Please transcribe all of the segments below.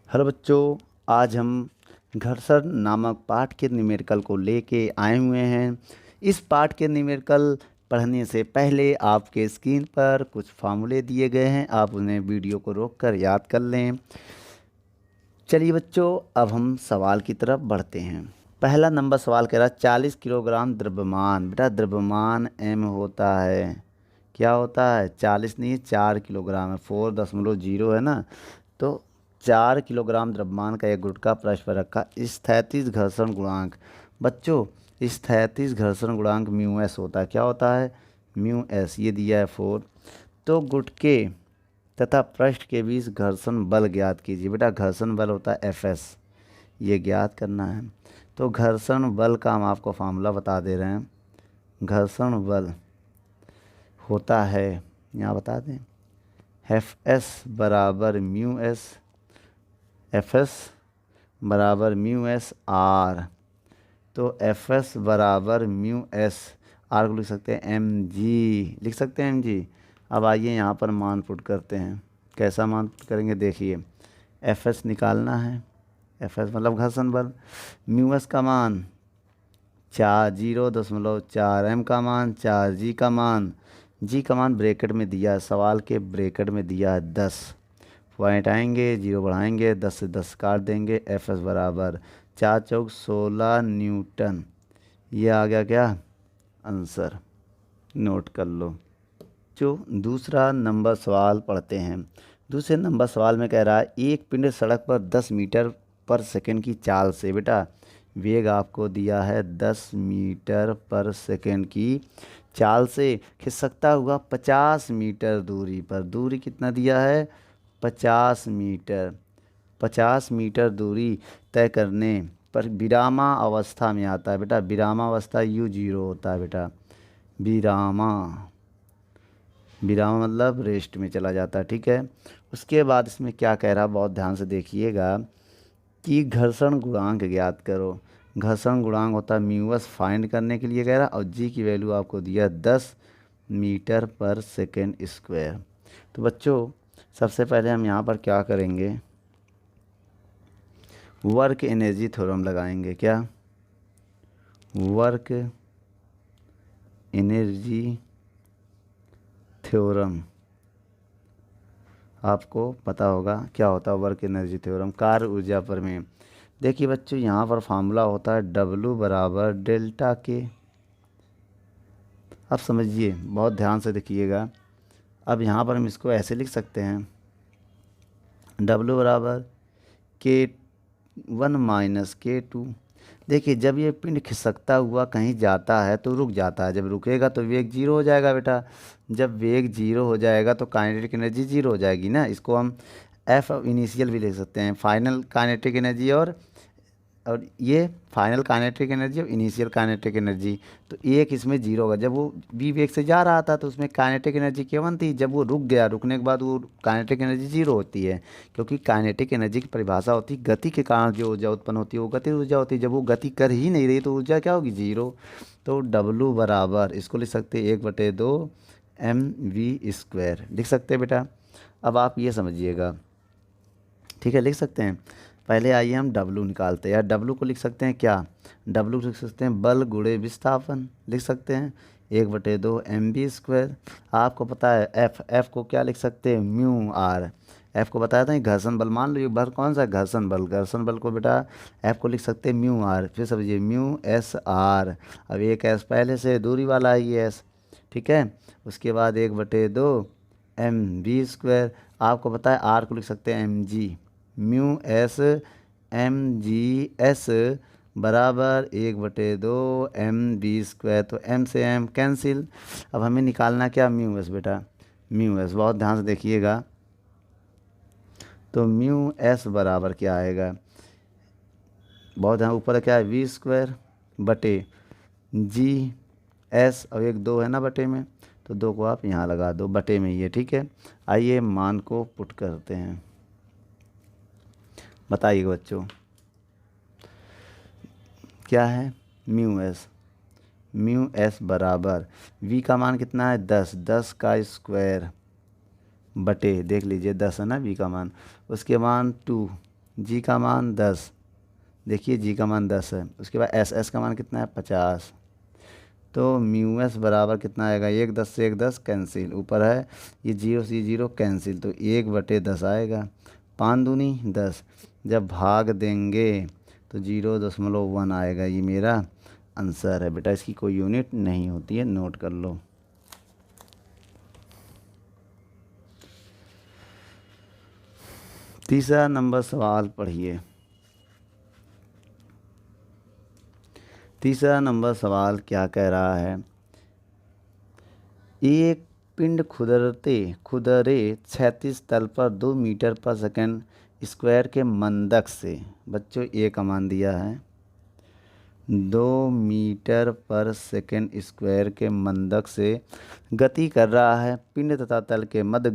Hello बच्चों, आज हम घर्षण नामक पाठ के न्यूमेरिकल को लेके आए हुए हैं। इस पाठ के न्यूमेरिकल पढ़ने से पहले आपके स्क्रीन पर कुछ फार्मूले दिए गए हैं, आप उन्हें वीडियो को रोककर याद कर लें। चलिए बच्चों, अब हम सवाल की तरफ बढ़ते हैं। पहला नंबर सवाल कह रहा है 40 किलोग्राम द्रव्यमान। बेटा द्रव्यमान m होता है, क्या होता है 40 नहीं 4 किलोग्राम है, 4.0 है ना। तो 4 किलोग्राम द्रव्यमान का एक गुटका फर्श पर रखा। स्थैतिज घर्षण गुणांक बच्चों, स्थैतिज घर्षण गुणांक म्यू एस होता है। क्या होता है म्यू एस, ये दिया है 4। तो गुटके तथा पृष्ठ के बीच घर्षण बल ज्ञात कीजिए। बेटा घर्षण बल होता है एफ एस, ये ज्ञात करना है। तो घर्षण बल का हम आपको फार्मूला बता दे रहे हैं। घर्षण बल होता है, यहाँ बता दें, एफ एस बराबर म्यू एस, एफ एस बराबर म्यू एस आर। तो एफ एस बराबर म्यू एस, आर को लिख सकते हैं एम जी, लिख सकते हैं एम जी। अब आइए यहाँ पर मान पुट करते हैं। कैसा मान पुट करेंगे देखिए, एफ एस निकालना है, एफ एस मतलब घर्षण बल। म्यू एस का मान 0.4, एम का मान 4, जी का मान, जी का मान ब्रैकेट में दिया है, सवाल के ब्रैकेट में दिया है 10। पॉइंट आएंगे, जीरो बढ़ाएंगे, 10 से 10 काट देंगे। एफ एस बराबर 4 चौक 16 न्यूटन। ये आ गया क्या आंसर, नोट कर लो। जो दूसरा नंबर सवाल पढ़ते हैं। दूसरे नंबर सवाल में कह रहा है एक पिंड सड़क पर 10 मीटर पर सेकंड की चाल से, बेटा वेग आपको दिया है 10 मीटर पर सेकंड की चाल से खिसकता हुआ 50 मीटर दूरी पर, दूरी कितना दिया है 50 मीटर, 50 मीटर दूरी तय करने पर विरामा अवस्था में आता है। बेटा विरामावस्था u0 होता है। बेटा विरामा, विराम मतलब रेस्ट में चला जाता है, ठीक है। उसके बाद इसमें क्या कह रहा है बहुत ध्यान से देखिएगा कि घर्षण गुणांक ज्ञात करो। घर्षण गुणांक होता है म्यू एस, फाइंड करने के लिए कह रहा है, और जी की वैल्यू आपको दिया 10 मीटर पर सेकेंड स्क्वायर। तो बच्चों सबसे पहले हम यहाँ पर क्या करेंगे, वर्क एनर्जी थ्योरम लगाएंगे। क्या वर्क एनर्जी थ्योरम, आपको पता होगा क्या होता है वर्क एनर्जी थ्योरम, कार्य ऊर्जा प्रमेय। देखिए बच्चों यहाँ पर फार्मूला होता है W बराबर डेल्टा के। अब समझिए बहुत ध्यान से देखिएगा। अब यहाँ पर हम इसको ऐसे लिख सकते हैं, W बराबर K1 माइनस K2। देखिए जब ये पिंड खिसकता हुआ कहीं जाता है तो रुक जाता है, जब रुकेगा तो वेग जीरो हो जाएगा। बेटा जब वेग जीरो हो जाएगा तो काइनेटिक एनर्जी जीरो हो जाएगी ना। इसको हम एफ इनिशियल भी लिख सकते हैं, फाइनल काइनेटिक एनर्जी और ये फाइनल काइनेटिक एनर्जी और इनिशियल काइनेटिक एनर्जी। तो एक इसमें जीरो होगा, जब वो वी वेग से जा रहा था तो उसमें काइनेटिक एनर्जी K1 थी, जब वो रुक गया, रुकने के बाद वो काइनेटिक एनर्जी जीरो होती है। क्योंकि काइनेटिक एनर्जी की परिभाषा होती है गति के कारण जो ऊर्जा उत्पन्न होती है वो गति ऊर्जा होती है, जब वो गति कर ही नहीं रही तो ऊर्जा क्या होगी जीरो। तो W बराबर इसको लिख सकते हैं 1/2 mv² लिख सकते हैं बेटा। अब आप ये समझिएगा, ठीक है लिख सकते हैं। पहले आइए हम W निकालते हैं, या W को लिख सकते हैं क्या, W लिख सकते हैं बल गुणे विस्थापन, लिख सकते हैं 1/2 mv²। आपको पता है F को क्या लिख सकते हैं म्यू आर, F को बताया था घर्षण बल, मान लो ये बल कौन सा घर्षण बल, घर्षण बल को बेटा F को लिख सकते हैं म्यू आर। फिर समझिए म्यू एस आर, अब एक एस पहले से दूरी वाला है ये एस, ठीक है। उसके बाद 1/2 mv²। आपको पता है आर को लिख सकते हैं M G, mu S M G S बराबर 1/2 mv²। तो m से m कैंसिल। अब हमें निकालना क्या म्यू एस, बेटा म्यू एस बहुत ध्यान से देखिएगा। तो म्यू एस बराबर क्या आएगा, बहुत ध्यान, ऊपर क्या है v² बटे जी एस, और एक 2 है ना बटे में, तो 2 को आप यहाँ लगा दो, बटे में ही है, ठीक है। आइए मान को पुट करते हैं, बताइएगा बच्चों क्या है म्यू एस। म्यू एस बराबर v का मान कितना है 10, 10 का स्क्वायर बटे, देख लीजिए 10 है ना v का मान, उसके मान 2, जी का मान 10, देखिए जी का मान 10 है। उसके बाद एस, एस का मान कितना है 50। तो म्यू एस बराबर कितना आएगा, 1, 10 से 1 10 कैंसिल, ऊपर है ये 0 से 0 कैंसिल, तो 1/10 आएगा। 5 दूनी 10, जब भाग देंगे तो 0.1 आएगा। ये मेरा आंसर है बेटा, इसकी कोई यूनिट नहीं होती है, नोट कर लो। तीसरा नंबर सवाल पढ़िए। तीसरा नंबर सवाल क्या कह रहा है, एक पिंड खुदरे 36 तल पर 2 मीटर पर सेकंड स्क्वायर के मंदक से, बच्चों ए का मान दिया है, 2 मीटर पर सेकंड स्क्वायर के मंदक से गति कर रहा है। पिंड तथा तल के मध्य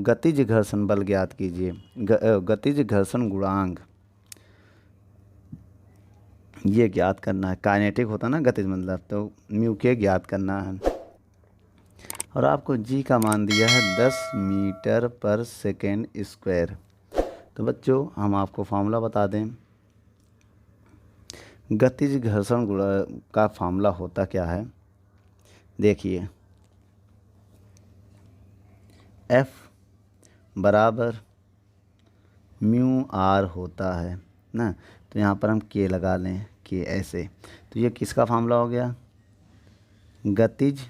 गतिज घर्षण बल ज्ञात कीजिए। गतिज घर्षण गुणांक ये ज्ञात करना है। काइनेटिक होता ना गतिज मतलब, तो म्यू के ज्ञात करना है। और आपको जी का मान दिया है 10 मीटर पर सेकेंड स्क्वायर। तो बच्चों हम आपको फार्मूला बता दें, गतिज घर्षण गुण का फार्मूला होता क्या है, देखिए F बराबर म्यू आर होता है ना। तो यहाँ पर हम के लगा लें, के ऐसे। तो ये किसका फार्मूला हो गया, गतिज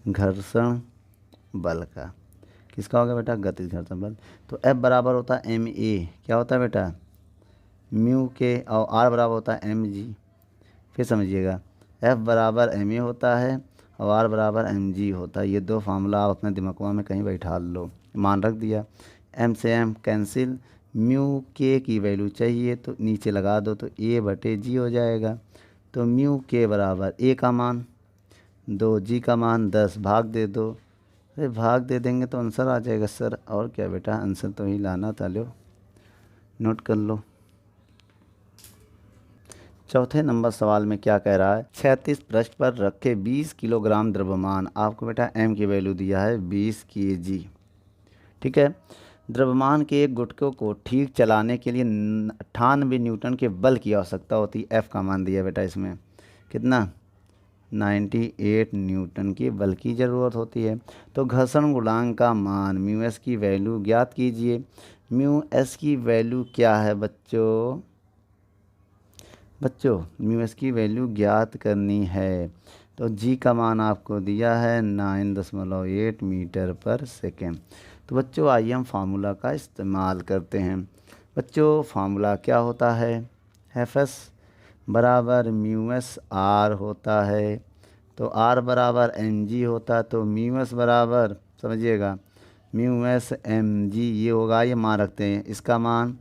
घर्षण बल का। किसका हो गया बेटा, गतिज घर्षण बल। तो F बराबर होता है एम ए, क्या होता है बेटा, म्यू के, और R बराबर होता है एम जी। फिर समझिएगा, F बराबर एम ए होता है और R बराबर एम जी होता है। ये दो फार्मूला आप अपने दिमाग में कहीं बैठा लो, मान रख दिया। एम से एम कैंसिल, म्यू के की वैल्यू चाहिए तो नीचे लगा दो, तो A/G हो जाएगा। तो म्यू के बराबर A का मान 2, जी का मान 10, भाग दे दो। अरे भाग दे देंगे तो आंसर आ जाएगा सर, और क्या बेटा, आंसर तो ही लाना था। लो नोट कर लो। चौथे नंबर सवाल में क्या कह रहा है, 36 पृष्ठ पर रखे 20 किलोग्राम द्रव्यमान, आपको बेटा एम की वैल्यू दिया है 20 kg, ठीक है। द्रव्यमान के एक गुटके को ठीक चलाने के लिए 98 न्यूटन के बल की आवश्यकता होती है। एफ का मान दिया बेटा इसमें कितना, 98 न्यूटन की बल की ज़रूरत होती है। तो घर्षण गुणांक का मान म्यू एस की वैल्यू ज्ञात कीजिए। म्यू एस की वैल्यू क्या है बच्चों, म्यू एस की वैल्यू ज्ञात करनी है। तो जी का मान आपको दिया है 9.8 मीटर पर सेकेंड। तो बच्चों आइए हम फार्मूला का इस्तेमाल करते हैं। बच्चों फार्मूला क्या होता है, एफ एस बराबर म्यू एस आर होता है। तो आर बराबर एम जी होता है, तो म्यू एस बराबर समझिएगा म्यू एस एम जी ये होगा। ये मान रखते हैं, इसका मान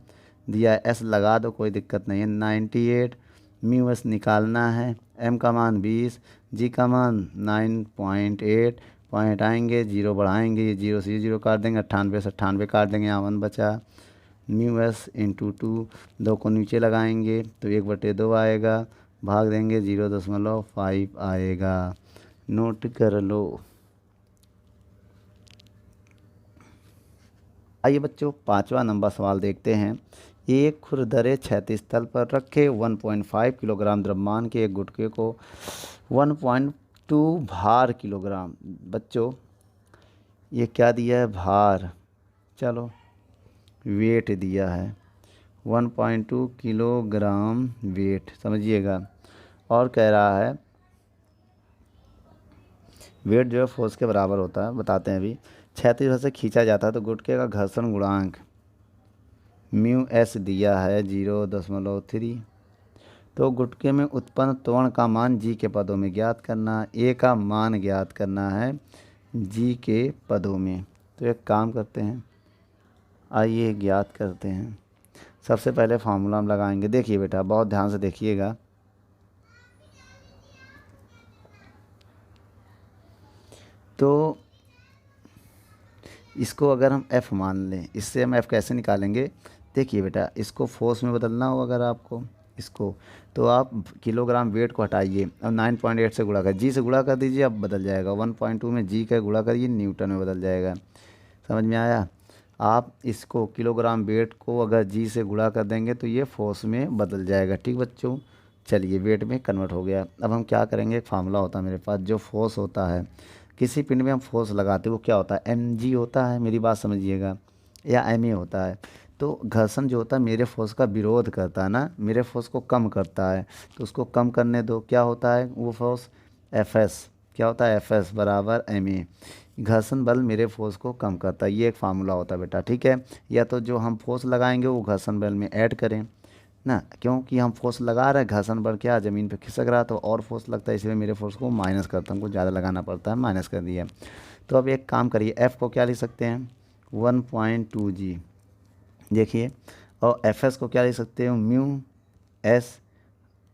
दिया एस लगा दो, कोई दिक्कत नहीं है। 98 म्यू एस निकालना है, एम का मान 20, जी का मान 9.8, पॉइंट आएंगे, जीरो बढ़ाएंगे, ये 0 से 0 काट देंगे, 98 से 98 काट देंगे, यहाँ 1 बचा। म्यू एस इंटू 2, 2 को नीचे लगाएंगे तो 1/2 आएगा, भाग देंगे 0.5 आएगा। नोट कर लो। आइए बच्चों पांचवा नंबर सवाल देखते हैं। एक खुरदरे 36 तल पर रखे 1.5 किलोग्राम द्रव्यमान के एक गुटके को 1.2 भार किलोग्राम, बच्चों ये क्या दिया है, भार, चलो वेट दिया है 1.2 किलोग्राम वेट, समझिएगा। और कह रहा है वेट जो है फोर्स के बराबर होता है, बताते हैं अभी। 36 से खींचा जाता है तो गुटके का घर्षण गुणांक म्यू एस दिया है 0.3। तो गुटके में उत्पन्न त्वरण का मान जी के पदों में ज्ञात करना, ए का मान ज्ञात करना है जी के पदों में। तो एक काम करते हैं, आइए ज्ञात करते हैं। सबसे पहले फार्मूला हम लगाएंगे, देखिए बेटा बहुत ध्यान से देखिएगा। तो इसको अगर हम F मान लें, इससे हम F कैसे निकालेंगे, देखिए बेटा इसको फोर्स में बदलना हो अगर आपको इसको, तो आप किलोग्राम वेट को हटाइए और 9.8 से गुणा कर, जी से गुणा कर दीजिए, अब बदल जाएगा। 1.2 में जी का गुणा करिए, न्यूटन में बदल जाएगा, समझ में आया। आप इसको किलोग्राम वेट को अगर जी से गुणा कर देंगे तो ये फोर्स में बदल जाएगा। ठीक बच्चों, चलिए वेट में कन्वर्ट हो गया। अब हम क्या करेंगे, एक फार्मूला होता है मेरे पास, जो फोर्स होता है किसी पिंड में हम फोर्स लगाते हैं वो क्या होता है, एम जी होता है, मेरी बात समझिएगा, या एम ए होता है। तो घर्षण जो होता है मेरे फोर्स का विरोध करता है ना, मेरे फोर्स को कम करता है, तो उसको कम करने दो। क्या होता है वो फोर्स, एफ एस। क्या होता है, एफ एस बराबर एम ए। घर्षण बल मेरे फोर्स को कम करता है, ये एक फार्मूला होता है बेटा। ठीक है, या तो जो हम फोर्स लगाएंगे वो घर्षण बल में ऐड करें ना, क्योंकि हम फोर्स लगा रहे हैं, घर्षण बल क्या ज़मीन पे खिसक रहा है तो और फोर्स लगता है, इसलिए मेरे फोर्स को माइनस करता हूँ, हमको ज़्यादा लगाना पड़ता है, माइनस कर दिया। तो अब एक काम करिए, एफ़ को क्या लिख सकते हैं, 1.2 जी, देखिए। और एफ एस को क्या लिख सकते हो, म्यू एस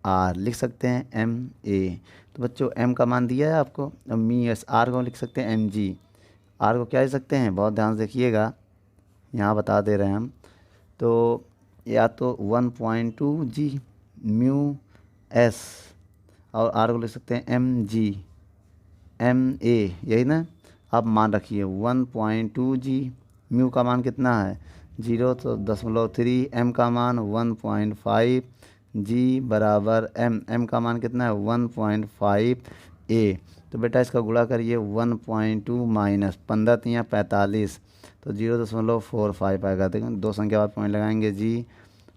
आर लिख सकते हैं, एम ए। तो बच्चों एम का मान दिया है आपको, अब मी एस, आर को लिख सकते हैं एम जी। आर को क्या लिख सकते हैं, बहुत ध्यान से देखिएगा, यहाँ बता दे रहे हैं हम। तो या तो 1.2 जी म्यू एस, और आर को लिख सकते हैं एम जी एम ए, यही ना। आप मान रखिए 1.2 जी, म्यू का मान कितना है 0.3, एम का मान 1.5, जी बराबर एम, एम का मान कितना है 1.5 ए। तो बेटा इसका गुणा करिए, 1.2 माइनस 15 तियाँ 45, तो 0.45 आएगा। देखो दो संख्या बाद पॉइंट लगाएंगे, जी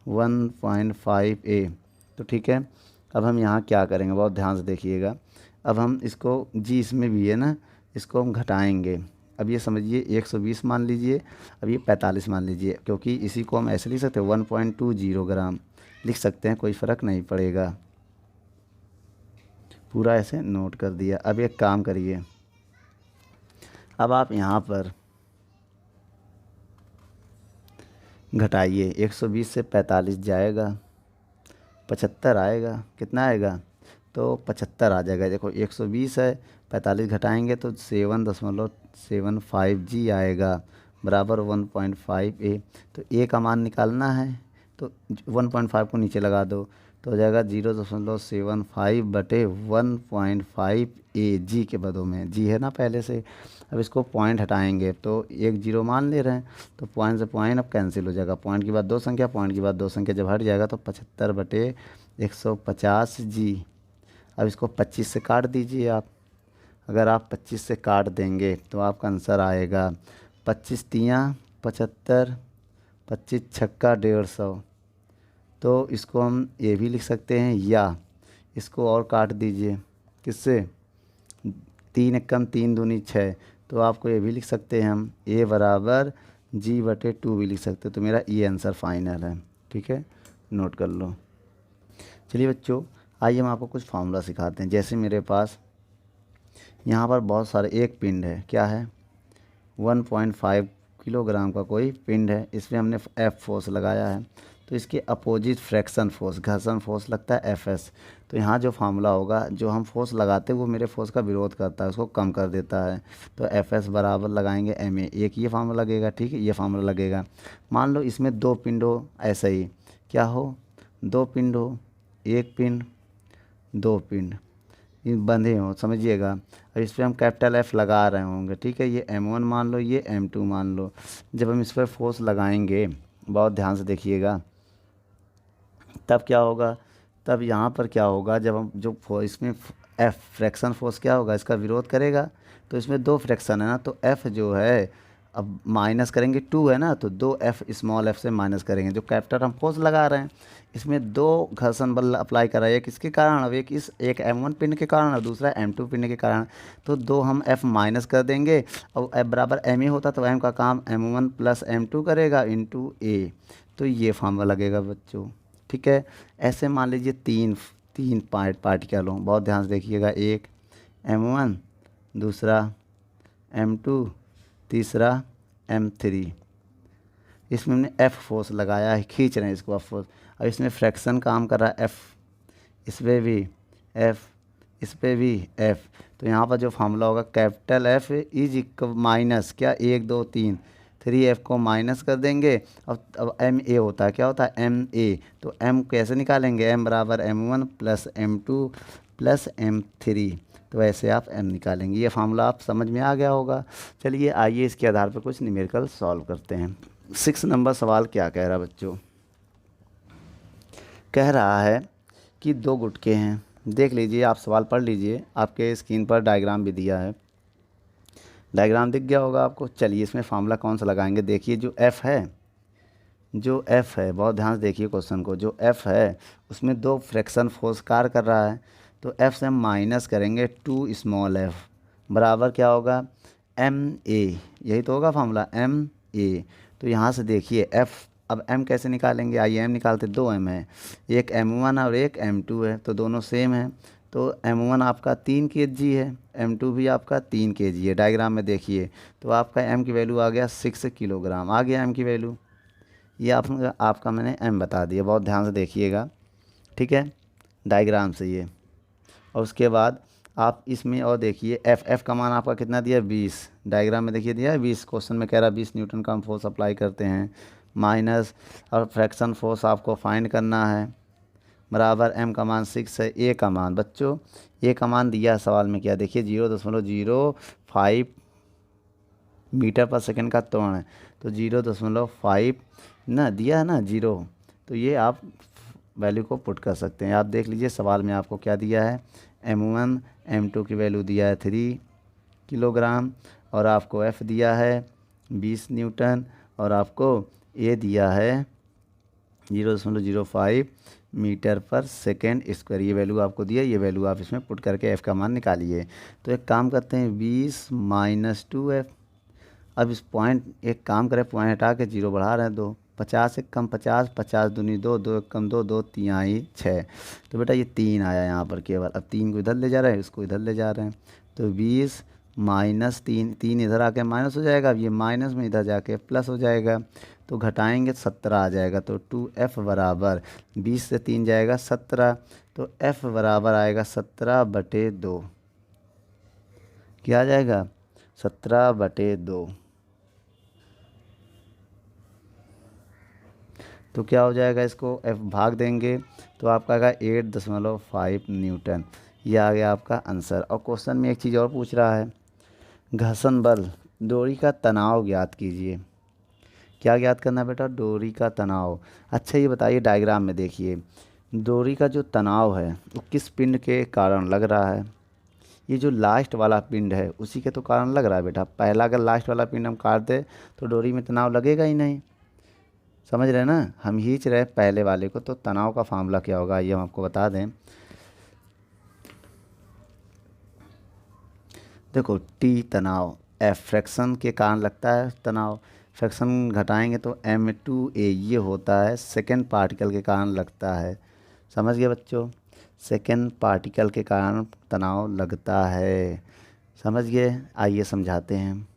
1.5 ए। तो ठीक है, अब हम यहाँ क्या करेंगे, बहुत ध्यान से देखिएगा। अब हम इसको, जी इसमें भी है ना, इसको हम घटाएंगे। अब ये समझिए 120 मान लीजिए, अब ये 45 मान लीजिए, क्योंकि इसी को हम ऐसे लिख सकते हैं 1.20 ग्राम लिख सकते हैं, कोई फ़र्क नहीं पड़ेगा। पूरा ऐसे नोट कर दिया। अब एक काम करिए, अब आप यहाँ पर घटाइए, 120 से 45 जाएगा, 75 आएगा, कितना आएगा, तो 75 आ जाएगा। देखो 120 है, 45 घटाएंगे तो 7.75 जी आएगा, बराबर 1.5 ए। तो ए का मान निकालना है तो 1.5 को नीचे लगा दो, तो हो जाएगा 0.75 बटे 1.5 ए, जी के बदों में, जी है ना पहले से। अब इसको पॉइंट हटाएंगे तो एक जीरो मान ले रहे हैं, तो पॉइंट से पॉइंट अब कैंसिल हो जाएगा, पॉइंट के बाद दो संख्या, पॉइंट के बाद दो संख्या जब हट जाएगा तो 75 बटे 150 जी। अब इसको 25 से काट दीजिए आप, अगर आप 25 से काट देंगे तो आपका आंसर आएगा 25 तियाँ 75, 25 छक्का 150। तो इसको हम ये भी लिख सकते हैं, या इसको और काट दीजिए, किससे, 3 एकम 3 दूनी 6, तो आपको ये भी लिख सकते हैं हम, ए बराबर जी बटे 2 भी लिख सकते हैं। तो मेरा ये आंसर फाइनल है। ठीक है, नोट कर लो। चलिए बच्चों, आइए हम आपको कुछ फार्मूला सिखाते हैं। जैसे मेरे पास यहाँ पर बहुत सारे, एक पिंड है, क्या है 1.5 किलोग्राम का कोई पिंड है, इसमें हमने एफ फोर्स लगाया है, तो इसके अपोजिट फ्रैक्शन फोर्स, घर्षण फोर्स लगता है एफ एस। तो यहाँ जो फार्मूला होगा, जो हम फोर्स लगाते हैं वो मेरे फोर्स का विरोध करता है, उसको कम कर देता है। तो एफ एस बराबर लगाएंगे एम ए, एक ये फार्मूला लगेगा, ठीक है, ये फार्मूला लगेगा। मान लो इसमें दो पिंड हो, ऐसा ही क्या हो, दो पिंड हो, एक पिंड, दो पिंड ये बंधे हों, समझिएगा। अब इस पर हम कैपिटल एफ लगा रहे होंगे, ठीक है, ये M1 मान लो, ये M2 मान लो। जब हम इस पर फोर्स लगाएंगे, बहुत ध्यान से देखिएगा, तब क्या होगा, तब यहाँ पर क्या होगा, जब हम जो इसमें एफ फ्रैक्शन फोर्स क्या होगा, इसका विरोध करेगा। तो इसमें दो फ्रैक्शन है ना, तो एफ जो है, अब माइनस करेंगे 2 है ना, तो दो एफ स्मॉल एफ से माइनस करेंगे, जो कैपिटल हम फोर्स लगा रहे हैं, इसमें दो घर्षण बल अप्लाई करा है, एक इसके कारण, अब एक M1 पिंड के कारण और दूसरा M2 पिंड के कारण। तो दो हम F माइनस कर देंगे, और F बराबर M ए होता तो M का काम M1 प्लस M2 करेगा इंटू ए। तो ये फार्मूला लगेगा बच्चों। ठीक है, ऐसे मान लीजिए तीन तीन पार्टिकल हों, बहुत ध्यान से देखिएगा, एक M1, दूसरा M2, तीसरा M3। इसमें हमने एफ फोर्स लगाया है, खींच रहे हैं इसको एफ फोर्स। अब इसमें फ्रैक्शन काम कर रहा है एफ, इस पर भी एफ, इस पर भी एफ। तो यहाँ पर जो फार्मूला होगा, capital F is equal minus क्या, 1 2 3, 3F को माइनस कर देंगे। अब एम ए होता है, क्या होता है एम ए, तो एम कैसे निकालेंगे, एम बराबर M1 plus M2 plus M3। तो ऐसे आप m निकालेंगे। ये फार्मूला आप समझ में आ गया होगा। चलिए आइए इसके आधार पर कुछ न्यूमेरिकल सॉल्व करते हैं। 6 नंबर सवाल क्या कह रहा है बच्चों? कह रहा है कि 2 गुटके हैं। देख लीजिए, आप सवाल पढ़ लीजिए, आपके स्क्रीन पर डायग्राम भी दिया है। डायग्राम दिख गया होगा आपको। चलिए इसमें फार्मूला कौन सा लगाएंगे? देखिए जो एफ़ है, बहुत ध्यान से देखिए क्वेश्चन को। जो एफ़ है उसमें 2 फ्रैक्शन फोर्स कार्य कर रहा है, तो एफ़ से हम माइनस करेंगे 2 स्मॉल एफ़ बराबर क्या होगा? M A. यही तो होगा फार्मूला, एम ए। तो यहाँ से देखिए एफ़, अब m कैसे निकालेंगे? आइए m निकालते। 2 m है, एक m1 और एक m2 है, तो दोनों सेम है। तो m1 आपका 3 kg है, m2 भी आपका 3 kg है। डायग्राम में देखिए तो आपका m की वैल्यू आ गया 6 किलोग्राम। आ गया m की वैल्यू। ये आपका मैंने m बता दिया, बहुत ध्यान से देखिएगा, ठीक है, डायग्राम से ये। और उसके बाद आप इसमें और देखिए एफ का मान आपका कितना दिया? 20। डायग्राम में देखिए दिया है 20। क्वेश्चन में कह रहा है 20 न्यूटन का हम फोर्स अप्लाई करते हैं, माइनस और फ्रैक्शन फोर्स आपको फाइंड करना है बराबर m का मान 6 है। a का मान बच्चों, a का मान दिया है सवाल में, क्या देखिए 0.05 मीटर पर सेकंड का त्वरण है, तो 0.5 ना दिया है ना, 0। तो ये आप वैल्यू को पुट कर सकते हैं। आप देख लीजिए सवाल में आपको क्या दिया है? m1 m2 की वैल्यू दिया है 3 किलोग्राम, और आपको f दिया है 20 न्यूटन, और आपको a दिया है 0.05 मीटर पर सेकेंड स्क्वायर। ये वैल्यू आपको दिया, ये वैल्यू आप इसमें पुट करके f का मान निकालिए। तो एक काम करते हैं, 20 माइनस 2f। अब इस पॉइंट, एक काम करें, पॉइंट हटा के 0 बढ़ा रहे हैं 2, 50 एक कम 50, 50 दूनी 2, 2 एक कम 2, 2 तिहाई 6। तो बेटा ये 3 आया यहाँ पर केवल। अब 3 को इधर ले जा रहे हैं, इसको इधर ले जा रहे हैं, तो 20 माइनस 3, 3 इधर आके माइनस हो जाएगा, अब ये माइनस में इधर जाके प्लस हो जाएगा, तो घटाएंगे 17 आ जाएगा। तो 2f बराबर 20 से 3 जाएगा 17, तो f बराबर आएगा 17/2। क्या आ जाएगा? 17/2। तो क्या हो जाएगा? इसको f भाग देंगे तो आपका आएगा 8.5 न्यूटन। ये आ गया आपका आंसर। और क्वेश्चन में एक चीज़ और पूछ रहा है, घर्षण बल, डोरी का तनाव ज्ञात कीजिए। क्या ज्ञात करना है बेटा? डोरी का तनाव। अच्छा ये बताइए, डायग्राम में देखिए, डोरी का जो तनाव है वो किस पिंड के कारण लग रहा है? ये जो लास्ट वाला पिंड है उसी के तो कारण लग रहा है बेटा। पहला अगर लास्ट वाला पिंड हम काट दे तो डोरी में तनाव लगेगा ही नहीं। समझ रहे हैं ना? हम खींच रहे पहले वाले को, तो तनाव का फार्मूला क्या होगा ये हम आपको बता दें। देखो टी तनाव, एफ फ्रैक्शन के कारण लगता है तनाव, फ्रैक्शन घटाएंगे तो m2a, ये होता है सेकेंड पार्टिकल के कारण लगता है। समझ गए बच्चों? सेकेंड पार्टिकल के कारण तनाव लगता है। समझ गए? आइए समझाते हैं।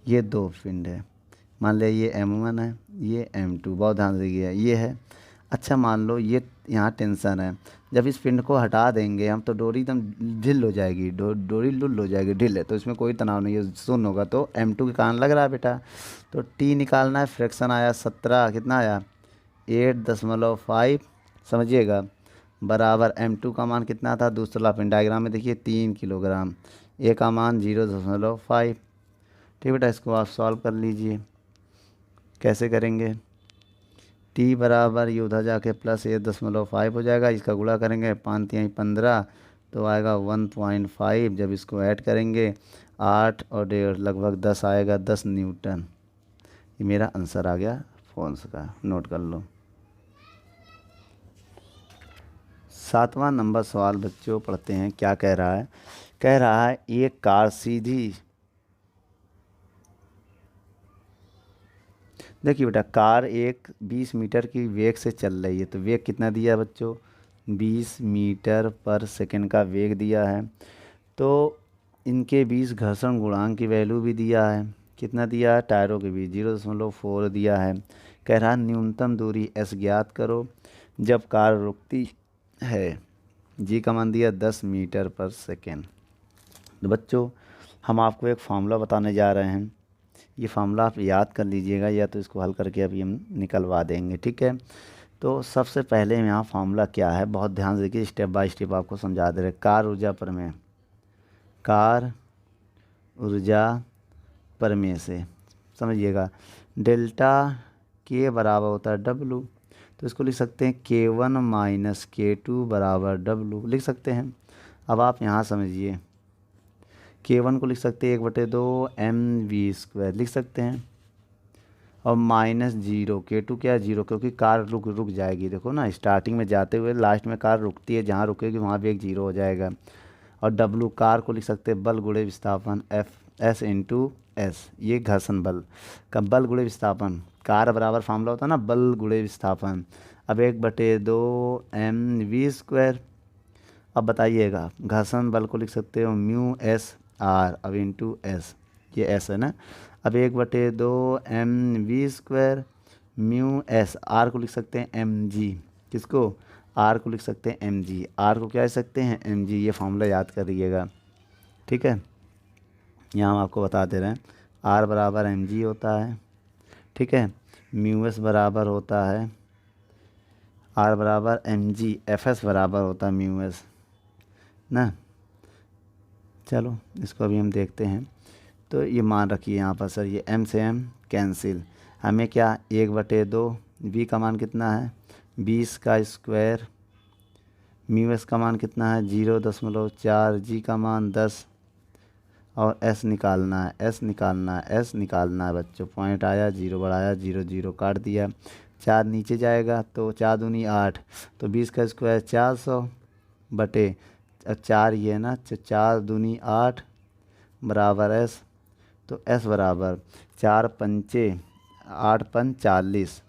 ये 2 पिंड है, मान लिया ये m1 है, ये m2, बहुत ध्यान से देखिए ये है। अच्छा मान लो ये यहाँ टेंशन है, जब इस पिंड को हटा देंगे हम तो डोरी एकदम ढिल हो जाएगी, डोरी लुल हो जाएगी, ढिल है, तो इसमें कोई तनाव नहीं है, शून्य होगा। तो m2 के कारण लग रहा है बेटा। तो t निकालना है, फ्रैक्शन आया 17, कितना आया? 8.5, समझिएगा, बराबर m2 का मान कितना था? दूसरा पिंड, डायग्राम में देखिए 3 किलोग्राम, a का मान 0.5। ठीक बेटा, इसको आप सॉल्व कर लीजिए। कैसे करेंगे? t बराबर ये उधर जाके प्लस 8.5 हो जाएगा, इसका गुणा करेंगे 5 तिहाई 15, तो आएगा 1.5। जब इसको ऐड करेंगे 8 और 1.5 लगभग 10 आएगा, 10 न्यूटन। ये मेरा आंसर आ गया फोन का, नोट कर लो। 7वां नंबर सवाल बच्चों पढ़ते हैं। क्या कह रहा है? कह रहा है एक कार सीधी, देखिए बेटा, कार एक 20 मीटर की वेग से चल रही है, तो वेग कितना दिया है बच्चों? 20 मीटर पर सेकंड का वेग दिया है। तो इनके बीच घर्षण गुणांक की वैल्यू भी दिया है, कितना दिया है? टायरों के बीच 0.4 दिया है। कह रहा है न्यूनतम दूरी s ज्ञात करो जब कार रुकती है। जी का मान दिया 10 मीटर पर सेकेंड। तो बच्चों हम आपको एक फार्मूला बताने जा रहे हैं, ये फार्मूला आप याद कर लीजिएगा, या तो इसको हल करके अभी हम निकलवा देंगे, ठीक है? तो सबसे पहले यहाँ फार्मूला क्या है, बहुत ध्यान से देखिए, स्टेप बाय स्टेप आपको समझा दे रहे। कार ऊर्जा प्रमेय, कार ऊर्जा प्रमेय से समझिएगा, डेल्टा के बराबर होता है डब्लू, तो इसको लिख सकते हैं K1 माइनस K2 बराबर डब्लू लिख सकते हैं। अब आप यहाँ समझिए, K1 को लिख सकते हैं 1/2 mv² लिख सकते हैं, और माइनस जीरो K2 क्या है, जीरो, क्योंकि कार रुक जाएगी। देखो ना, स्टार्टिंग में जाते हुए लास्ट में कार रुकती है, जहाँ रुकेगी वहाँ भी एक जीरो हो जाएगा। और डब्लू कार को लिख सकते हैं बल गुणे विस्थापन, F/S, ये घर्षण बल का बल गुणे विस्थापन, कार बराबर फार्मूला होता है ना, बल गुणे विस्थापन। अब 1/2 mv²। अब बताइएगा, घर्षण बल को लिख सकते हो μ/s/r, अब इंटू एस, ये एस है ना। अब 1/2 mv² μ/s/r को लिख सकते हैं mg, किसको, r को लिख सकते हैं mg, r को क्या लिख सकते हैं mg, ये फार्मूला याद करिएगा, ठीक है। यहाँ हम आपको बता दे रहे हैं, r बराबर mg होता है, ठीक है, μs बराबर होता है, r बराबर mg, fs बराबर होता है μs ना। चलो इसको अभी हम देखते हैं। तो ये मान रखिए यहाँ पर सर, ये m से m कैंसिल, हमें क्या 1/2, v का मान कितना है 20² μs का मान कितना है 0.4, g का मान 10, और s निकालना है, s निकालना है, s निकालना है बच्चों। पॉइंट आया, जीरो बढ़ाया, 0 0 काट दिया, 4 नीचे जाएगा तो 4 दूनी 8, तो 20² 400 बटे 4, ये ना 4 दूनी 8 बराबर s, तो s बराबर 4 पंचे 8 पंच 40,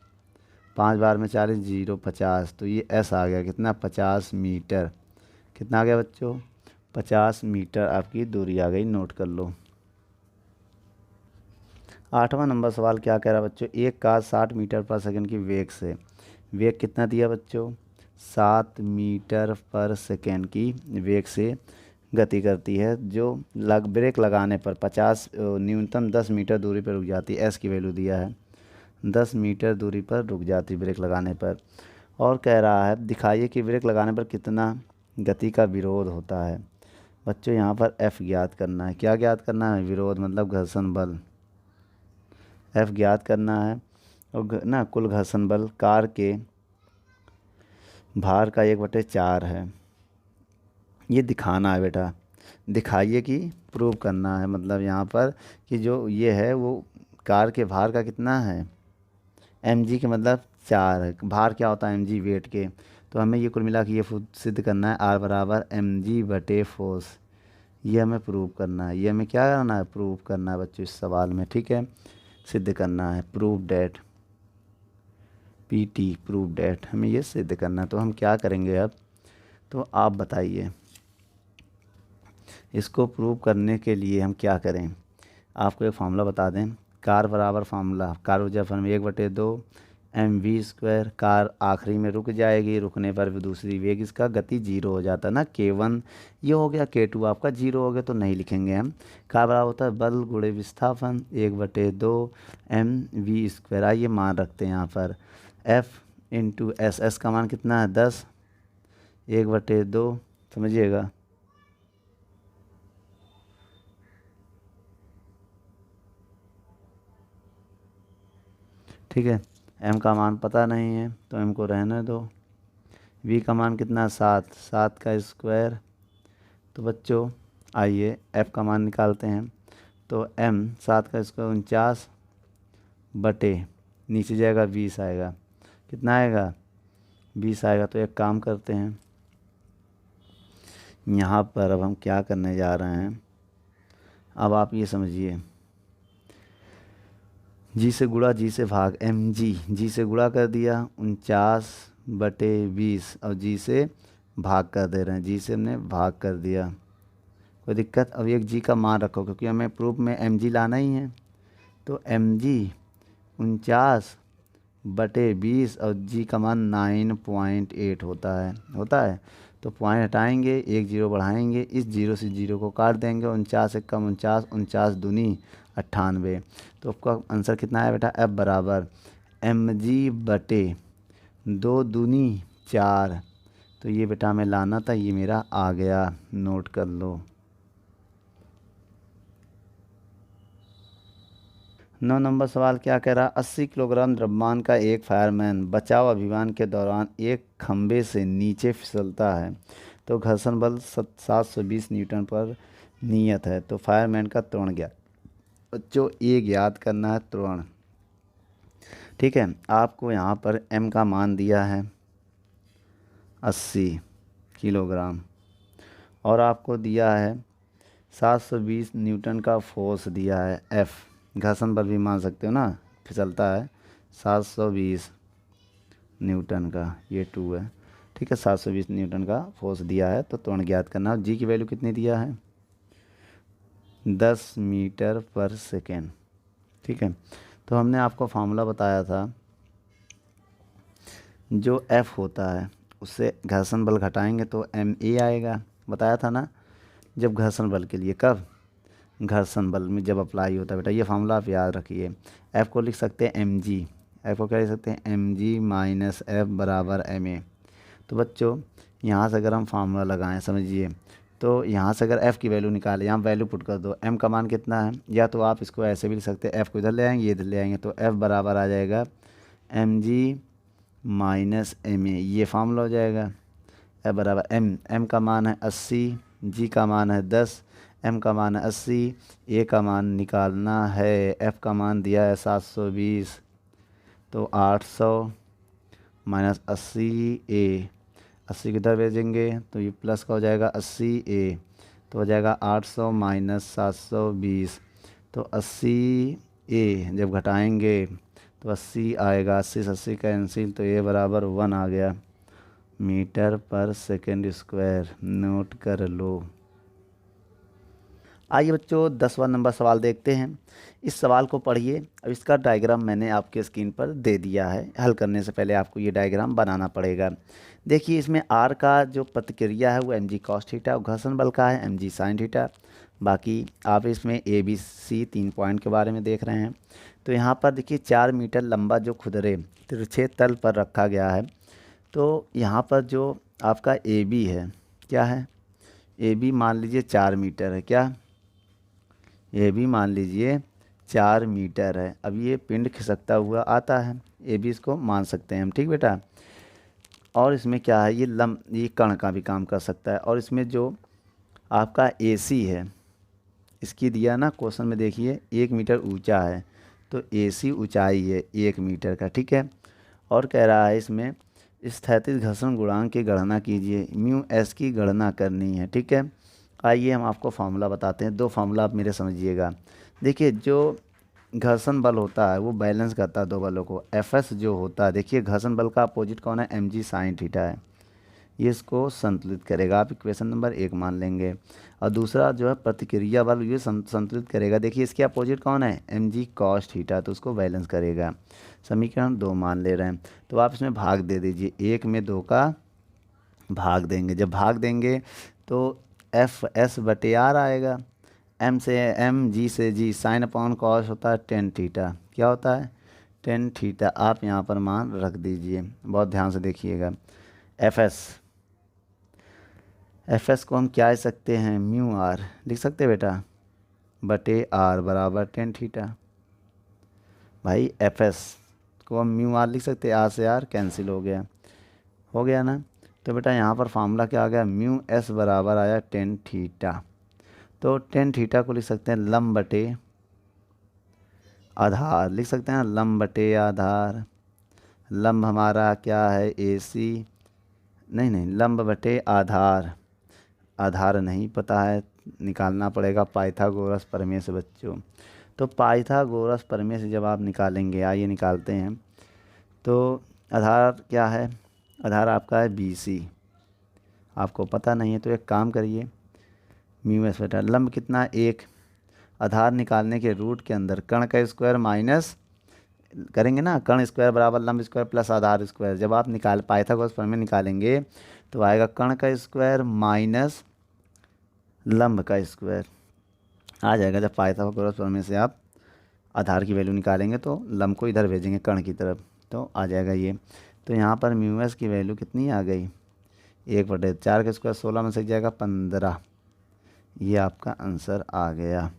5 बार में 40, 0 50, तो ये s आ गया कितना 50 मीटर। कितना आ गया बच्चों 50 मीटर आपकी दूरी आ गई, नोट कर लो। 8वां नंबर सवाल क्या कह रहा है बच्चों, एक कार 60 मीटर पर सेकंड की वेग से, वेग कितना दिया बच्चों 7 मीटर पर सेकंड की वेग से गति करती है, जो ब्रेक लगाने पर 50 न्यूनतम 10 मीटर दूरी पर रुक जाती है। एस की वैल्यू दिया है, 10 मीटर दूरी पर रुक जाती ब्रेक लगाने पर। और कह रहा है दिखाइए कि ब्रेक लगाने पर कितना गति का विरोध होता है। बच्चों यहाँ पर F ज्ञात करना है, क्या ज्ञात करना है, विरोध मतलब घर्षण बल, F ज्ञात करना है। और ना कुल घर्षण बल कार के भार का 1/4 है, ये दिखाना है बेटा, दिखाइए कि प्रूव करना है, मतलब यहाँ पर कि जो ये है वो कार के भार का कितना है mg के मतलब 4 है, भार क्या होता है mg वेट के, तो हमें ये कुल मिला के ये सिद्ध करना है r बराबर mg बटे फोर्स, ये हमें प्रूव करना है, ये हमें क्या करना है प्रूव करना है बच्चों इस सवाल में, ठीक है, सिद्ध करना है, prove that PT, prove that हमें ये सिद्ध करना है। तो हम क्या करेंगे अब, तो आप बताइए इसको प्रूव करने के लिए हम क्या करें। आपको एक फार्मूला बता दें, कार बराबर फार्मूला, कार ऊर्जा फर्म 1/2 mv², कार आखिरी में रुक जाएगी, रुकने पर भी दूसरी वेग इसका गति 0 हो जाता है ना, K1 ये हो गया, K2 आपका 0 हो गया तो नहीं लिखेंगे हम। कार बराबर होता है बल गुणे विस्थापन 1/2 mv², आइए मान रखते हैं यहाँ पर F/S, S का मान कितना है 10, 1/2 समझिएगा, ठीक है। m का मान पता नहीं है तो m को रहने दो। v का मान कितना 7, 7 का स्क्वायर, तो बच्चों आइए f का मान निकालते हैं, तो m 7 का स्क्वायर 49 बटे नीचे जाएगा 20 आएगा, कितना आएगा 20 आएगा। तो एक काम करते हैं, यहाँ पर अब हम क्या करने जा रहे हैं, अब आप ये समझिए, जी से गुणा जी से भाग mg, जी से गुणा कर दिया 49/20, और जी से भाग कर दे रहे हैं, जी से हमने भाग कर दिया, कोई दिक्कत। अब एक जी का मान रखो क्योंकि हमें प्रूफ में mg लाना ही है, तो mg 49/20 और जी का मान 9.8 होता है। तो पॉइंट हटाएंगे, एक जीरो बढ़ाएंगे, इस जीरो से जीरो को काट देंगे, 49 एक कम 49, 49 दूनी 98, तो आपका आंसर कितना है बेटा, F बराबर mg बटे 2 दूनी 4, तो ये बेटा हमें लाना था, ये मेरा आ गया, नोट कर लो। 9 नंबर सवाल क्या कह रहा, 80 किलोग्राम द्रव्यमान का एक फायरमैन बचाव अभियान के दौरान एक खंभे से नीचे फिसलता है, तो घर्षण बल 720 न्यूटन पर नियत है, तो फायरमैन का त्वरण ज्ञात। बच्चों एक याद करना है, त्वरण। ठीक है, आपको यहाँ पर m का मान दिया है 80 किलोग्राम और आपको दिया है 720 न्यूटन का फोर्स दिया है, F घर्षण बल भी मान सकते हो ना, फिसलता है 720 न्यूटन का, ये 2 है। ठीक है, 720 न्यूटन का फोर्स दिया है, तो त्वरण ज्ञात करना। जी की वैल्यू कितनी दिया है, 10 मीटर पर सेकेंड। ठीक है, तो हमने आपको फार्मूला बताया था, जो F होता है उससे घर्षण बल घटाएंगे तो ma आएगा, बताया था ना। जब घर्षण बल के लिए, कब, घर्षण बल में जब अप्लाई होता है बेटा, ये फार्मूला आप याद रखिए। F को लिख सकते हैं mg, F को क्या लिख सकते हैं, mg माइनस F बराबर ma। तो बच्चों यहाँ से अगर हम फार्मूला लगाएं, समझिए, तो यहाँ से अगर F की वैल्यू निकालें, यहाँ वैल्यू पुट कर दो, m का मान कितना है, या तो आप इसको ऐसे भी लिख सकते हैं, F को इधर ले आएंगे, ये इधर ले आएंगे, तो F बराबर आ जाएगा mg माइनस ma, ये फार्मूला हो जाएगा। F बराबर m का मान है 80, g का मान है 10, m का मान है 80, a का मान निकालना है, f का मान दिया है 720, तो 800 माइनस 80a, 80 किधर भेजेंगे तो ये प्लस का हो जाएगा 80a, तो हो जाएगा 800 माइनस 720, तो 80a जब घटाएंगे तो 80 आएगा, 80 से 80 कैंसिल, तो ये बराबर 1 आ गया, मीटर पर सेकेंड स्क्वायर। नोट कर लो। आइए बच्चों 10वां नंबर सवाल देखते हैं। इस सवाल को पढ़िए। अब इसका डायग्राम मैंने आपके स्क्रीन पर दे दिया है, हल करने से पहले आपको ये डायग्राम बनाना पड़ेगा। देखिए इसमें आर का जो प्रतिक्रिया है वो mg cos थीटा और घर्षण बल का है mg sin थीटा। बाकी आप इसमें ए बी सी 3 पॉइंट के बारे में देख रहे हैं। तो यहाँ पर देखिए 4 मीटर लंबा जो खुदरे तिरछे तल पर रखा गया है, तो यहाँ पर जो आपका ए बी है, क्या है, ए बी मान लीजिए 4 मीटर है, क्या, ये भी मान लीजिए 4 मीटर है। अब ये पिंड खिसकता हुआ आता है, ये भी इसको मान सकते हैं हम, ठीक बेटा। और इसमें क्या है, ये कण का भी काम कर सकता है। और इसमें जो आपका AC है, इसकी दिया ना क्वेश्चन में, देखिए 1 मीटर ऊंचा है, तो AC ऊंचाई है 1 मीटर का, ठीक है। और कह रहा है इसमें स्थैतिक घर्षण गुणांक की गणना कीजिए, μs की गणना करनी है, ठीक है। आइए हम आपको फार्मूला बताते हैं, 2 फार्मूला आप मेरे समझिएगा। देखिए जो घर्षण बल होता है वो बैलेंस करता है 2 बलों को। Fs जो होता है, देखिए घर्षण बल का अपोजिट कौन है, mg sin थीटा है, ये इसको संतुलित करेगा, आप इक्वेशन नंबर 1 मान लेंगे। और दूसरा जो है प्रतिक्रिया बल, ये संतुलित करेगा, देखिए इसके अपोजिट कौन है, mg cos थीटा, तो उसको बैलेंस करेगा। समीकरण 2 मान ले रहे हैं, तो आप इसमें भाग दे दीजिए, 1 में 2 का भाग देंगे। जब भाग देंगे तो Fs बटे आर आएगा, m से m, g से g, साइन अपॉन कॉस होता है टेन थीटा, क्या होता है, टेन थीटा। आप यहाँ पर मान रख दीजिए, बहुत ध्यान से देखिएगा। Fs को हम क्या लिख सकते हैं, म्यू आर लिख सकते हैं बेटा, बटे आर बराबर टेन थीटा। भाई Fs को हम म्यू आर लिख सकते हैं, आर से आर कैंसिल हो गया ना। तो बेटा यहाँ पर फार्मूला क्या आ गया, म्यू एस बराबर आया टेन थीटा। तो टेन थीटा को लिख सकते हैं लंब बटे आधार, लिख सकते हैं लंब बटे आधार। लंब हमारा क्या है, AC, नहीं लंब बटे आधार, आधार नहीं पता है, निकालना पड़ेगा पाइथागोरस प्रमेय से बच्चों। तो पाइथागोरस प्रमेय से जब आप निकालेंगे, आइए निकालते हैं। तो आधार क्या है, आधार आपका है BC, आपको पता नहीं है तो एक काम करिए, म्यू एस बटा लंब कितना 1, आधार निकालने के रूट के अंदर कण का स्क्वायर माइनस करेंगे ना, कण स्क्वायर बराबर लंब स्क्वायर प्लस आधार स्क्वायर। जब आप पाइथागोरस प्रमेय निकालेंगे तो आएगा कण का स्क्वायर माइनस लंब का स्क्वायर आ जाएगा। जब पाइथागोरस प्रमेय से आप आधार की वैल्यू निकालेंगे तो लंब को इधर भेजेंगे कण की तरफ, तो आ जाएगा ये। तो यहाँ पर म्यू एस की वैल्यू कितनी आ गई, 1/4 का स्क्वायर 16 में से जाएगा 15। ये आपका आंसर आ गया।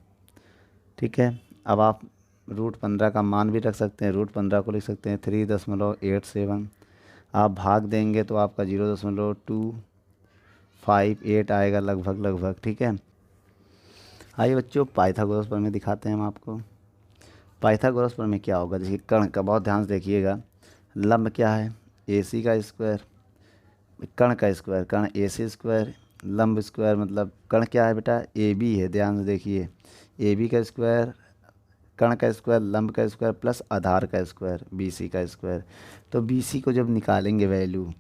ठीक है, अब आप √15 का मान भी रख सकते हैं, √15 को लिख सकते हैं 3.87। आप भाग देंगे तो आपका 0.258 आएगा लगभग। ठीक है, आइए बच्चों पाइथागोरस प्रमेय दिखाते हैं हम आपको। पाइथागोरस प्रमेय क्या होगा, देखिए कर्ण का बहुत ध्यान से देखिएगा। लंब क्या है, AC का स्क्वायर, कर्ण का स्क्वायर कर्ण AC स्क्वायर, लंब स्क्वायर मतलब कर्ण क्या है बेटा, AB है। ध्यान से देखिए, AB का स्क्वायर, कर्ण का स्क्वायर, लंब का स्क्वायर प्लस आधार का स्क्वायर BC का स्क्वायर। तो BC को जब निकालेंगे वैल्यू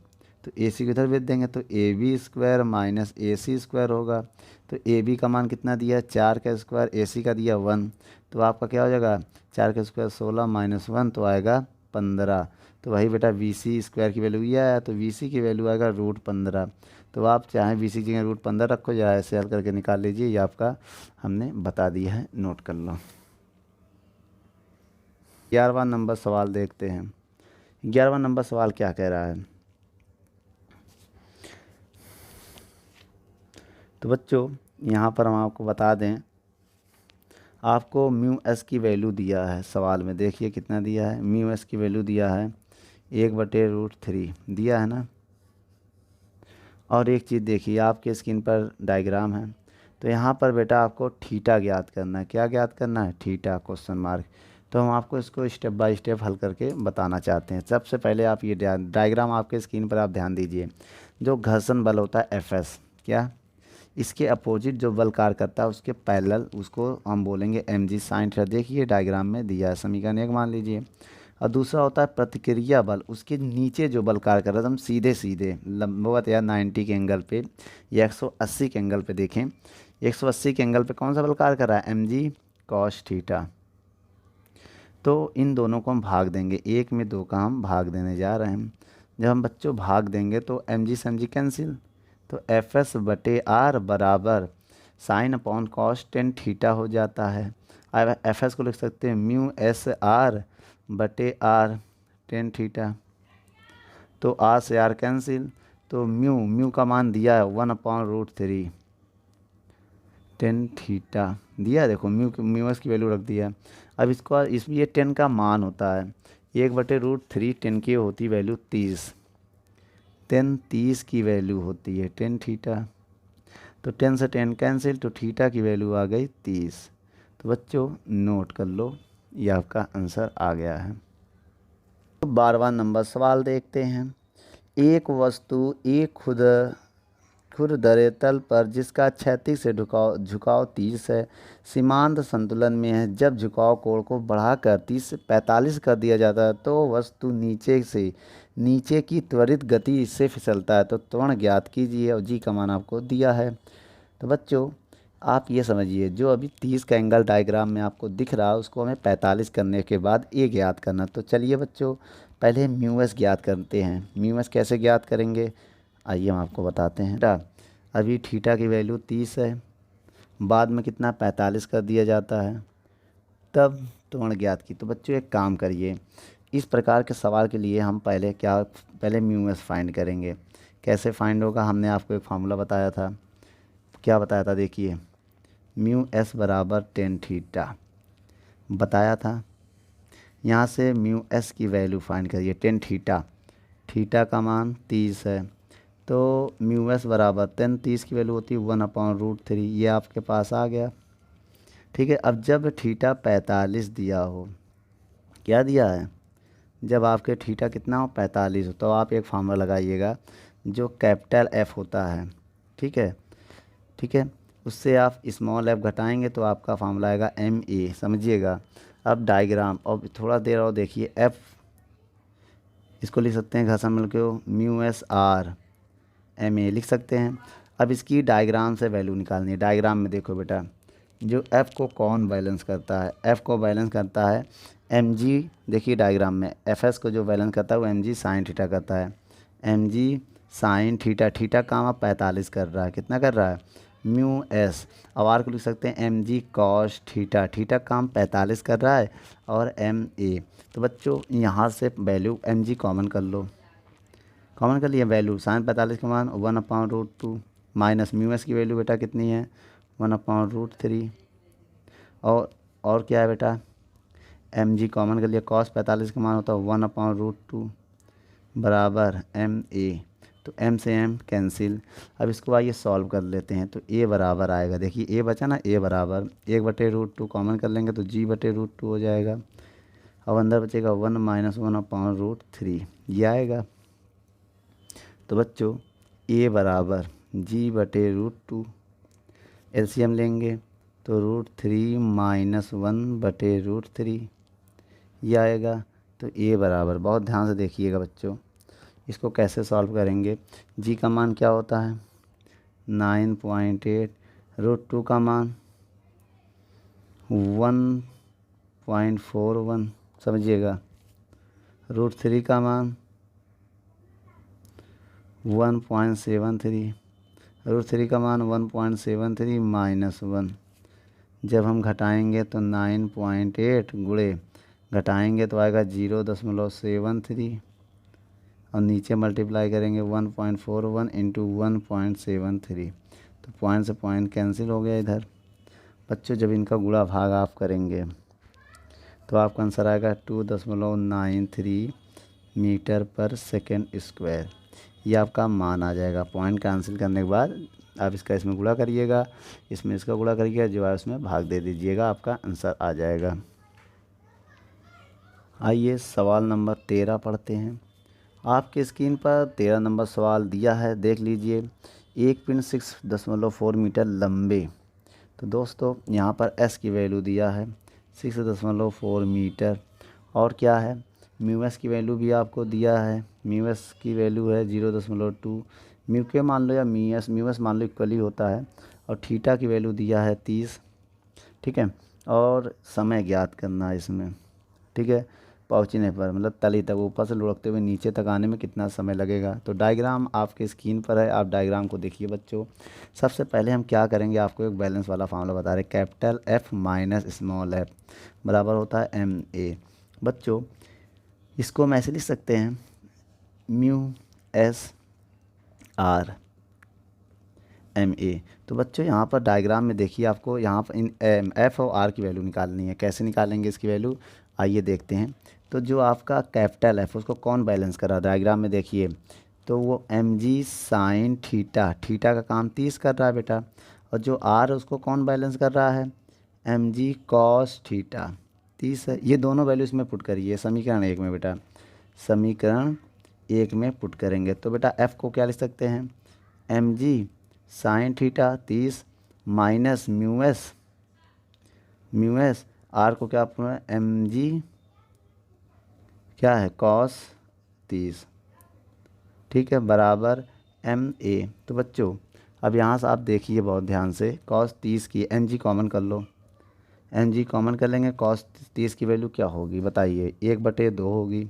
तो AC को इधर भेज देंगे तो AB square minus AC square होगा। तो AB का मान कितना दिया, 4 का स्क्वायर, AC का दिया 1, तो आपका क्या हो जाएगा, 4 का स्क्वायर 16 माइनस 1 तो आएगा 15। तो वही बेटा BC स्क्वायर की वैल्यू ये आया, तो BC की वैल्यू आएगा √15। तो आप चाहें BC की जगह √15 रखो या ऐसे हल करके निकाल लीजिए, ये आपका हमने बता दिया है, नोट कर लो। 11वां नंबर सवाल देखते हैं। 11वां नंबर सवाल क्या कह रहा है, तो बच्चों यहाँ पर हम आपको बता दें, आपको म्यू एस की वैल्यू दिया है सवाल में, देखिए कितना दिया है, म्यू एस की वैल्यू दिया है 1/√3 दिया है ना। और एक चीज़ देखिए, आपके स्क्रीन पर डायग्राम है, तो यहाँ पर बेटा आपको थीटा ज्ञात करना है। क्या ज्ञात करना है, थीटा क्वेश्चन मार्क। तो हम आपको इसको स्टेप बाय स्टेप हल करके बताना चाहते हैं। सबसे पहले आप ये डायग्राम आपके स्क्रीन पर आप ध्यान दीजिए। जो घर्षण बल होता है Fs, क्या इसके अपोजिट जो बल कार्य करता है उसके पैरेलल, उसको हम बोलेंगे mg sin थीटा। देखिए डायग्राम में दिया है, समीकरण 1 मान लीजिए। और दूसरा होता है प्रतिक्रिया बल, उसके नीचे जो बल कार्य कर रहा है हम सीधे लंबवत या 90 के एंगल पे या 180 के एंगल पे देखें। 180 के एंगल पे कौन सा बल कार्य कर रहा है, mg cos थीटा। तो इन दोनों को हम भाग देंगे, 1 में 2 का हम भाग देने जा रहे हैं। जब हम बच्चों भाग देंगे तो mg से mg कैंसिल, तो Fs/r बराबर sin/cos tan थीटा हो जाता है। अब Fs को लिख सकते हैं μsr/r tan थीटा। तो r से r कैंसिल, तो म्यू का मान दिया है 1/√3 tan थीटा दिया है। देखो म्यू एस की वैल्यू रख दिया। अब इसको इसमें ये 10 का मान होता है 1/√3, 10 की होती वैल्यू 30, 30 की वैल्यू होती है tan थीटा। तो 10 से 10 कैंसिल, तो थीटा की वैल्यू आ गई 30। तो बच्चों नोट कर लो, ये आपका आंसर आ गया है। तो 12वां नंबर सवाल देखते हैं। एक वस्तु एक खुरदरे तल पर जिसका क्षैतिज से झुकाव 30 है, सीमांत संतुलन में है। जब झुकाव कोण को बढ़ाकर 30 से 45 कर दिया जाता है तो वस्तु नीचे की त्वरित गति से फिसलता है। तो त्वरण ज्ञात कीजिए और जी का मान आपको दिया है। तो बच्चों आप ये समझिए, जो अभी 30 का एंगल डायग्राम में आपको दिख रहा है उसको हमें 45 करने के बाद ए ज्ञात करना। तो चलिए बच्चों पहले म्यू एस ज्ञात करते हैं। म्यू एस कैसे ज्ञात करेंगे, आइए हम आपको बताते हैं। अभी थीटा की वैल्यू 30 है, बाद में कितना 45 कर दिया जाता है, तब त्वरण ज्ञात की। तो बच्चों एक काम करिए, इस प्रकार के सवाल के लिए हम पहले म्यू एस फाइंड करेंगे। कैसे फाइंड होगा, हमने आपको एक फार्मूला बताया था। क्या बताया था, देखिए म्यू एस बराबर tan थीटा बताया था। यहाँ से म्यू एस की वैल्यू फाइंड करिए, tan थीटा का मान 30 है, तो म्यू एस बराबर 30 की वैल्यू होती है 1/√3, ये आपके पास आ गया। ठीक है, अब जब थीटा 45 दिया हो, क्या दिया है, जब आपके थीटा कितना हो 45 हो, तो आप एक फार्मूला लगाइएगा जो कैपिटल एफ होता है। ठीक है, उससे आप स्मॉल एफ घटाएंगे तो आपका फार्मूला आएगा MA, समझिएगा। अब डायग्राम और थोड़ा देर और देखिए, एफ इसको लिख सकते हैं घर्षण बल को μsr MA लिख सकते हैं। अब इसकी डायग्राम से वैल्यू निकालनी है। डायग्राम में देखो बेटा, जो F को कौन बैलेंस करता है, F को बैलेंस करता है mg। देखिए डायग्राम में Fs को जो बैलेंस करता है वो mg sin थीटा करता है, mg sin थीटा काम आप 45 कर रहा है, कितना कर रहा है म्यू एस। अब आर को लिख सकते हैं mg cos थीटा काम 45 कर रहा है और MA। तो बच्चों यहाँ से वैल्यू mg कॉमन कर लो, कॉमन कर लिया वैल्यू sin45 का मान 1/√2 माइनस म्यू एस की वैल्यू बेटा कितनी है 1/√3 और क्या है बेटा एम जी कॉमन कर लिया cos45 का मान होता है 1/√2 बराबर एम ए। तो एम से एम कैंसिल। अब इसको आइए सॉल्व कर लेते हैं। तो ए बराबर आएगा, देखिए ए बचा ना, ए बराबर 1/√2 कॉमन कर लेंगे तो g/√2 हो जाएगा। अब अंदर बचेगा 1 - 1/√3 ये आएगा। तो बच्चों ए बराबर g/√2 एलसीएम लेंगे तो √3 - 1/√3 ये आएगा। तो ए बराबर, बहुत ध्यान से देखिएगा बच्चों, इसको कैसे सॉल्व करेंगे। जी का मान क्या होता है 9.8, √2 का मान 1.41 समझिएगा, √3 का मान 1.73, √3 का मान 1.73 माइनस 1। जब हम घटाएंगे तो 9.8 गुणे घटाएंगे तो आएगा 0.73 और नीचे मल्टीप्लाई करेंगे 1.41 इंटू 1.73। तो पॉइंट से पॉइंट कैंसिल हो गया इधर। बच्चों जब इनका गुणा भाग आप करेंगे तो आपका आंसर आएगा 2.93 मीटर पर सेकेंड स्क्वायर। ये आपका मान आ जाएगा। पॉइंट कैंसिल करने के बाद आप इसका इसमें गुणा करिएगा, इसमें इसका गुणा करिएगा, जो है उसमें भाग दे दीजिएगा, आपका आंसर आ जाएगा। आइए सवाल नंबर 13 पढ़ते हैं। आपके स्क्रीन पर 13 नंबर सवाल दिया है, देख लीजिए। एक पिंड 6.4 मीटर लंबे। तो दोस्तों यहाँ पर एस की वैल्यू दिया है 6.4 मीटर और क्या है म्यू एस की वैल्यू भी आपको दिया है। म्यू एस की वैल्यू है 0.2, म्यू के मान लो या म्यू एस मान लो इक्वल ही होता है। और थीटा की वैल्यू दिया है 30, ठीक है। और समय ज्ञात करना है इसमें, ठीक है। पहुँचने पर मतलब तली तक, ऊपर से लुढ़कते हुए नीचे तक आने में कितना समय लगेगा। तो डायग्राम आपके स्क्रीन पर है, आप डायग्राम को देखिए बच्चों। सबसे पहले हम क्या करेंगे, आपको एक बैलेंस वाला फार्मूला बता रहे, capital F minus small F बराबर होता है एम ए। बच्चों इसको हम ऐसे लिख सकते हैं mu S R M A. तो बच्चों यहाँ पर डायग्राम में देखिए, आपको यहाँ पर इन एफ और आर की वैल्यू निकालनी है। कैसे निकालेंगे इसकी वैल्यू, आइए देखते हैं। तो जो आपका कैपिटल एफ उसको कौन बैलेंस कर रहा है, डायग्राम में देखिए। तो वो M G sine theta, theta का काम 30 कर रहा है बेटा। और जो आर है उसको कौन बैलेंस कर रहा है, एम जी कॉस थीटा 30 है। ये दोनों वैल्यू इसमें पुट करिए समीकरण 1 में बेटा, समीकरण 1 में पुट करेंगे। तो बेटा एफ़ को क्या लिख सकते हैं, M G sine theta 30 minus mu S R को क्या अपना एम जी क्या है कॉस 30, ठीक है, बराबर एम ए। तो बच्चों अब यहाँ से आप देखिए बहुत ध्यान से, कॉस 30 की एम जी कॉमन कर लो, एम जी कॉमन कर लेंगे। कॉस 30 की वैल्यू क्या होगी बताइए, 1/2 होगी।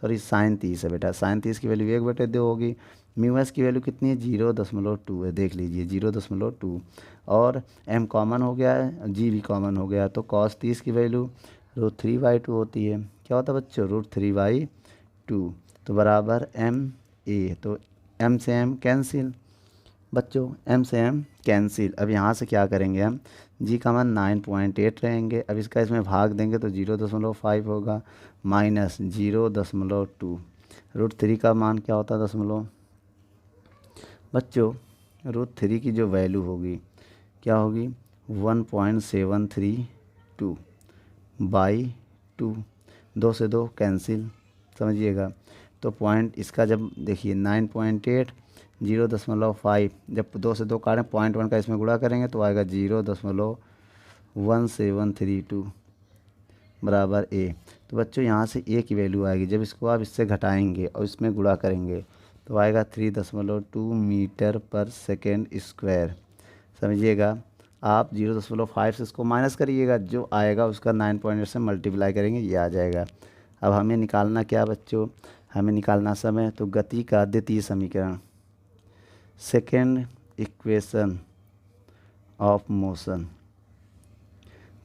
सॉरी साइन 30 है बेटा, साइन 30 की वैल्यू 1/2 होगी। म्यू एस की वैल्यू कितनी है 0.2 है, देख लीजिए 0.2। और एम कॉमन हो गया है, जी भी कॉमन हो गया, तो कॉस 30 की वैल्यू √3/2 होती है। क्या होता है बच्चों √3/2। तो बराबर एम ए। तो एम से एम कैंसिल बच्चों, एम से एम कैंसिल। अब यहाँ से क्या करेंगे हम, जी का मान 9.8 रहेंगे। अब इसका इसमें भाग देंगे तो 0.5 होगा माइनस 0.2। √3 का मान क्या होता है दशमलव। बच्चों √3 की जो वैल्यू होगी क्या होगी 1.732 बाई 2, 2 से 2 कैंसिल समझिएगा। तो पॉइंट इसका जब देखिए 9.8 0.5, जब 2 से 2 काटें 0.1 का इसमें गुणा करेंगे तो आएगा 0.1732 बराबर ए। तो बच्चों यहाँ से ए की वैल्यू आएगी, जब इसको आप इससे घटाएंगे और इसमें गुणा करेंगे तो आएगा 3.2 मीटर पर सेकेंड स्क्वायर समझिएगा। आप 0.5 से इसको माइनस करिएगा, जो आएगा उसका 9.8 से मल्टीप्लाई करेंगे, ये आ जाएगा। अब हमें निकालना क्या बच्चों, हमें निकालना समय। तो गति का द्वितीय समीकरण, सेकेंड इक्वेशन ऑफ मोशन,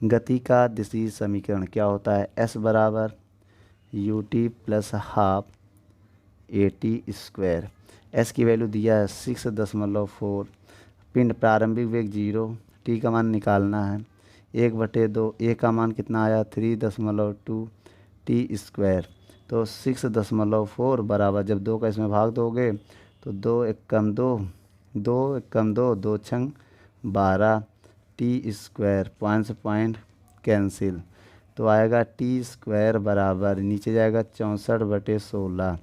गति का द्वितीय समीकरण क्या होता है, एस बराबर U T plus half 80²। S की वैल्यू दिया है 6.4। पिंड प्रारंभिक वेग 0, टी का मान निकालना है 1/2। ए का मान कितना आया 3.2 t²। तो 6.4 बराबर, जब 2 का इसमें भाग दोगे तो 2 एकम 2, 2 एकम 2, 2 छंग 12 t²। पॉइंट से पॉइंट कैंसिल, तो आएगा t² बराबर, नीचे जाएगा 64/16।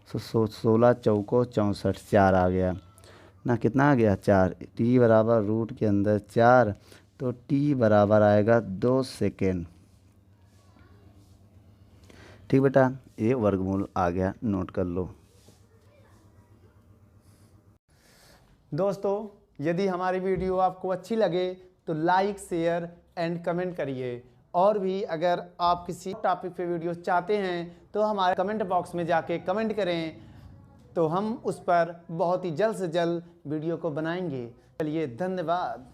16 चौको 64, 4 आ गया ना, कितना आ गया 4। टी बराबर रूट के अंदर 4, तो टी बराबर आएगा 2 सेकेंड। ठीक बेटा, ये वर्गमूल आ गया, नोट कर लो। दोस्तों, यदि हमारी वीडियो आपको अच्छी लगे तो लाइक, शेयर एंड कमेंट करिए। और भी अगर आप किसी टॉपिक पे वीडियो चाहते हैं तो हमारे कमेंट बॉक्स में जाके कमेंट करें, तो हम उस पर बहुत ही जल्द से जल्द वीडियो को बनाएंगे। चलिए, धन्यवाद।